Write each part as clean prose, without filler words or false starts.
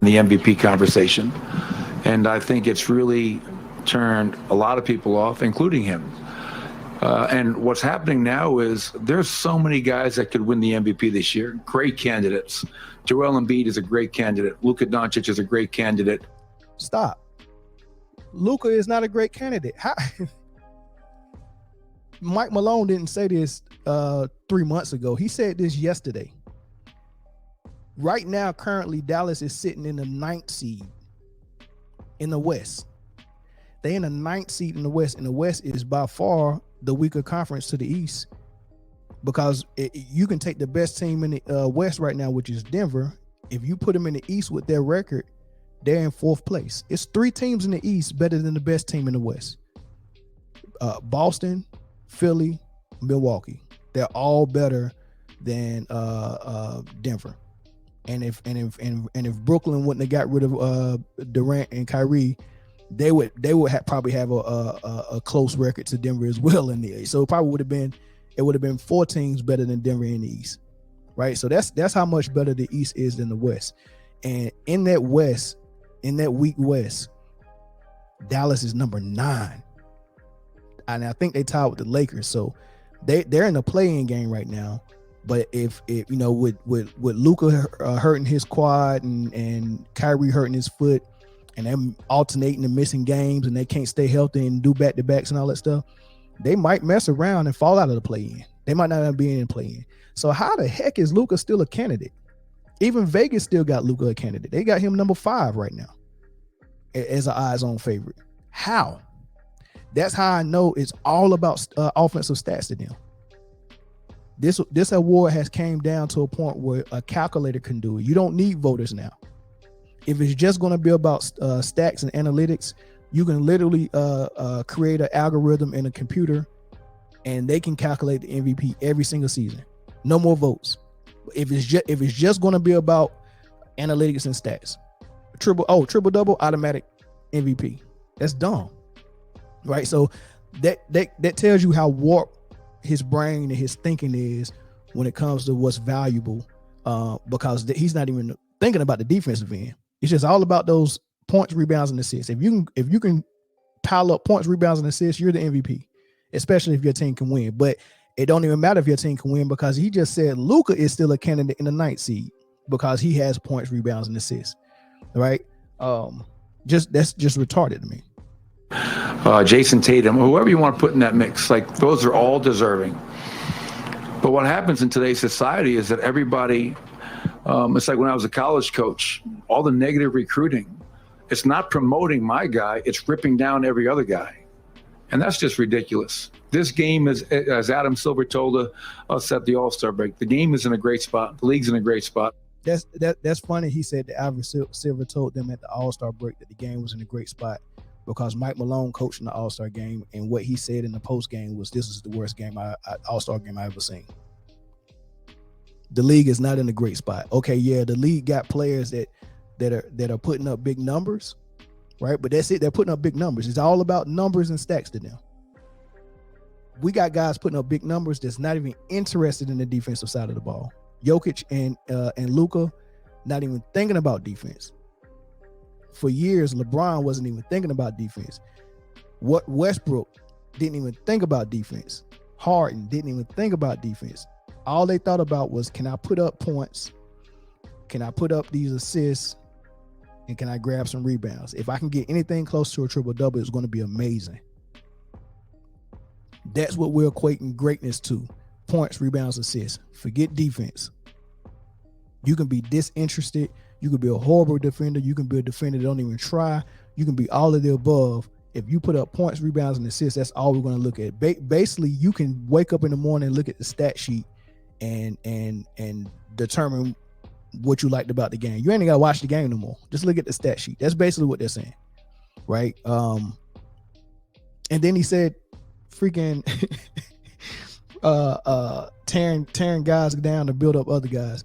the MVP conversation. And I think it's really turned a lot of people off, including him. And what's happening now is there's so many guys that could win the MVP this year. Great candidates. Joel Embiid is a great candidate. Luka Doncic is a great candidate. Stop. Luka is not a great candidate. How? Mike Malone didn't say this 3 months ago. He said this yesterday. Right now, currently, Dallas is sitting in the 9th seed in the West. They in the 9th seed in the West, and the West is by far the weaker conference to the East, because you can take the best team in the West right now, which is Denver. If you put them in the East with their record, they're in 4th place. It's 3 teams in the East better than the best team in the West. Boston, Philly, Milwaukee. They're all better than Denver. And if Brooklyn wouldn't have got rid of Durant and Kyrie, they would probably have a close record to Denver as well in the East. So it probably would have been 4 teams better than Denver in the East, right? So that's how much better the East is than the West. And in that West, in that weak West, Dallas is number 9, and I think they tied with the Lakers. So they're in the play-in game right now. But if you know, with Luka hurting his quad and Kyrie hurting his foot, and them alternating and missing games, and they can't stay healthy and do back-to-backs and all that stuff, they might mess around and fall out of the play-in. They might not even be in the play-in. So how the heck is Luka still a candidate? Even Vegas still got Luka a candidate. They got him number 5 right now as an odds-on favorite. How? That's how I know it's all about offensive stats to them. This award has came down to a point where a calculator can do it. You don't need voters now. If it's just going to be about stats and analytics, you can literally create an algorithm in a computer, and they can calculate the MVP every single season. No more votes. If it's just going to be about analytics and stats, triple double, automatic MVP. That's dumb, right? So that tells you how warped his brain and his thinking is when it comes to what's valuable, because he's not even thinking about the defensive end. It's just all about those points, rebounds, and assists. If you can pile up points, rebounds, and assists, you're the MVP, especially if your team can win. But it don't even matter if your team can win, because he just said Luka is still a candidate in the 9th seed because he has points, rebounds, and assists. Right? That's just retarded to me. Jason Tatum, whoever you want to put in that mix, like, those are all deserving. But what happens in today's society is that everybody, it's like when I was a college coach, all the negative recruiting, it's not promoting my guy, it's ripping down every other guy. And that's just ridiculous. This game is, as Adam Silver told us at the All-Star break, the game is in a great spot. The league's in a great spot. That's funny. He said that Adam Silver told them at the All-Star break that the game was in a great spot, because Mike Malone coached in the All-Star game, and what he said in the post game was, "This is the worst game All-Star game I ever seen." The league is not in a great spot. Okay, yeah, the league got players that are putting up big numbers, right? But that's it. They're putting up big numbers. It's all about numbers and stacks to them. We got guys putting up big numbers that's not even interested in the defensive side of the ball. Jokic and Luka, not even thinking about defense. For years, LeBron wasn't even thinking about defense. What Westbrook didn't even think about defense. Harden didn't even think about defense. All they thought about was, can I put up points? Can I put up these assists? And can I grab some rebounds? If I can get anything close to a triple-double, it's going to be amazing. That's what we're equating greatness to. Points, rebounds, assists. Forget defense. You can be disinterested. You can be a horrible defender. You can be a defender that don't even try. You can be all of the above. If you put up points, rebounds, and assists, that's all we're going to look at. Basically, you can wake up in the morning and look at the stat sheet and determine what you liked about the game. You ain't got to watch the game no more. Just look at the stat sheet. That's basically what they're saying, right? And then he said, freaking tearing guys down to build up other guys.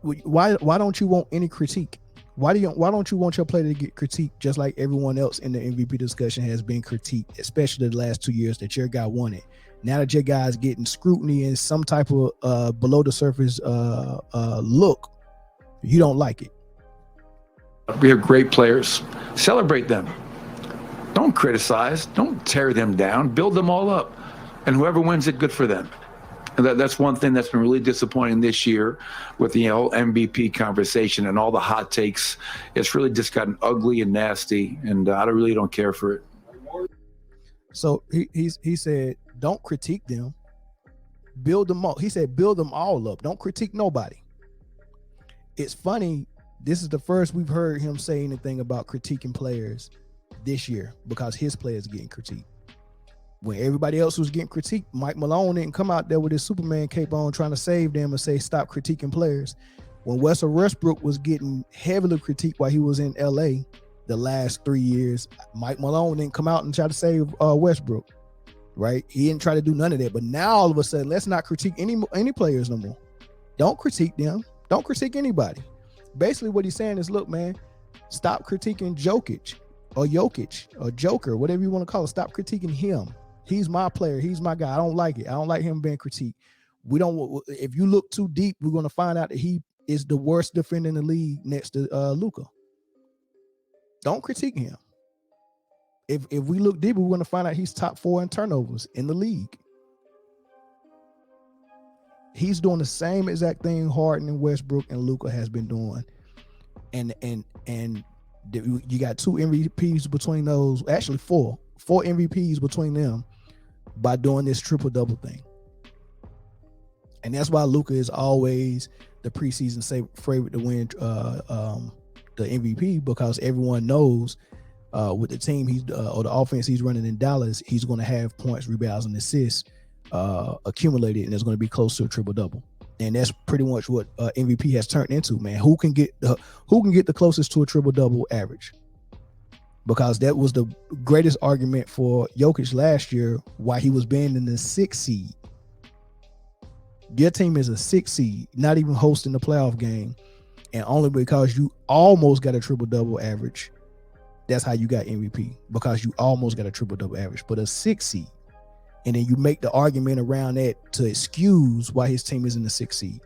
Why don't you want any critique? Why don't you want your player to get critiqued just like everyone else in the MVP discussion has been critiqued, especially the last 2 years that your guy won it? Now that your guy is getting scrutiny and some type of below the surface look, you don't like it. We have great players. Celebrate them. Don't criticize. Don't tear them down. Build them all up. And whoever wins it, good for them. And that's one thing that's been really disappointing this year with the whole MVP conversation and all the hot takes. It's really just gotten ugly and nasty, and I really don't care for it. So he said, don't critique them. Build them all. He said, build them all up. Don't critique nobody. It's funny. This is the first we've heard him say anything about critiquing players this year because his players are getting critiqued. When everybody else was getting critiqued, Mike Malone didn't come out there with his Superman cape on trying to save them and say, stop critiquing players. When Russell Westbrook was getting heavily critiqued while he was in LA the last 3 years, Mike Malone didn't come out and try to save Westbrook, right? He didn't try to do none of that. But now all of a sudden, let's not critique any players no more. Don't critique them. Don't critique anybody. Basically what he's saying is, look, man, stop critiquing Jokic or Joker, whatever you want to call it. Stop critiquing him. He's my player. He's my guy. I don't like it. I don't like him being critiqued. If you look too deep, we're going to find out that he is the worst defender in the league next to Luka. Don't critique him. If we look deeper, we're going to find out he's top 4 in turnovers in the league. He's doing the same exact thing Harden and Westbrook and Luka has been doing. And you got 2 MVPs between those, actually 4 MVPs between them by doing this triple-double thing. And that's why Luka is always the preseason favorite to win the MVP, because everyone knows with the team or the offense he's running in Dallas, he's going to have points, rebounds, and assists accumulated, and it's going to be close to a triple-double. And that's pretty much what MVP has turned into, man. Who can get the closest to a triple-double average? Because that was the greatest argument for Jokic last year, why he was banned in the 6th seed. Your team is a 6th seed, not even hosting the playoff game, and only because you almost got a triple-double average, that's how you got MVP, because you almost got a triple-double average, but a 6th seed. And then you make the argument around that to excuse why his team is in the 6th seed.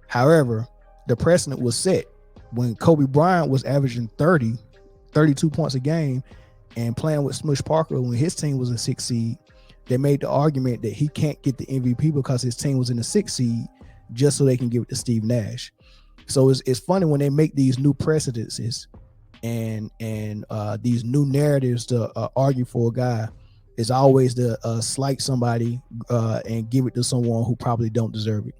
However, the precedent was set when Kobe Bryant was averaging 32 points a game and playing with Smush Parker when his team was in 6th seed. They made the argument that he can't get the MVP because his team was in the 6th seed just so they can give it to Steve Nash. So it's funny when they make these new precedences and these new narratives to argue for a guy. It's always to slight somebody and give it to someone who probably don't deserve it.